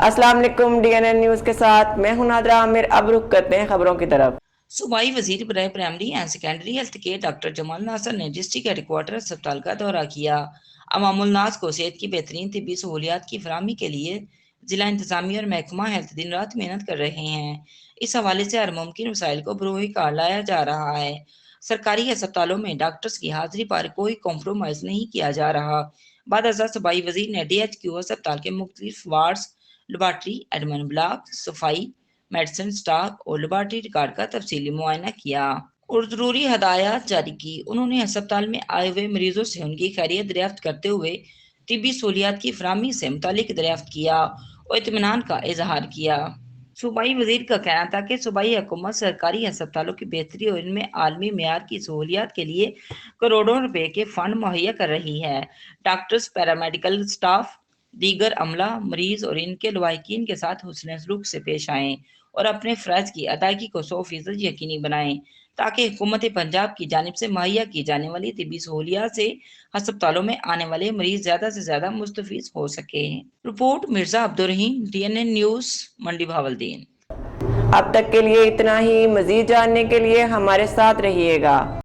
السلام علیکم، DNN news کے ساتھ میں ہوں نادرہ عامر۔ اب رخ کرتے ہیں خبروں کی طرف۔ صوبائی وزیر برائے پرائمری اینڈ سیکنڈری ہیلتھ کے ڈاکٹر جمال ناصر نے ڈسٹرکٹ ہیڈ کوارٹر اسپتال کا دورہ کیا۔ عوام الناس کو صحت کی بہترین طبی سہولیات کی فراہمی کے لیے ضلع انتظامیہ اور محکمہ ہیلتھ دن رات محنت کر رہے ہیں۔ اس حوالے سے ہر ممکن وسائل کو بروئے کار لایا جا رہا ہے۔ سرکاری اسپتالوں میں ڈاکٹرز کی حاضری پر کوئی کمپرومائز نہیں کیا جا رہا۔ بعد ازاں صوبائی وزیر نے DHQ اسپتال کے مختلف وارڈز، لیبارٹری، ایڈمن بلاک، صفائی، میڈیسن سٹاک اور لیبارٹری ریکارڈ کا تفصیلی معائنہ کیا اور ضروری ہدایات جاری کی۔ انہوں نے اسپتال میں آئے ہوئے مریضوں سے ان کی خیریت دریافت کرتے ہوئے طبی سہولیات کی فراہمی سے متعلق دریافت کیا اور اطمینان کا اظہار کیا۔ صوبائی وزیر کا کہنا تھا کہ صوبائی حکومت سرکاری اسپتالوں کی بہتری اور ان میں عالمی معیار کی سہولیات کے لیے کروڑوں روپے کے فنڈ مہیا کر رہی ہے۔ ڈاکٹرز، پیرامیڈیکل سٹاف، دیگر عملہ مریض اور ان کے لواحقین کے ساتھ حسن سلوک سے پیش آئیں اور اپنے فرائض کی ادائیگی کو 100% یقینی بنائیں تاکہ حکومت پنجاب کی جانب سے مہیا کی جانے والی طبی سہولیات سے ہسپتالوں میں آنے والے مریض زیادہ سے زیادہ مستفید ہو سکیں۔ Report Mirza Abdul Rahim, DNN news, منڈی بہاولدین۔ اب تک کے لیے اتنا ہی۔ مزید جاننے کے لیے ہمارے ساتھ رہیے گا۔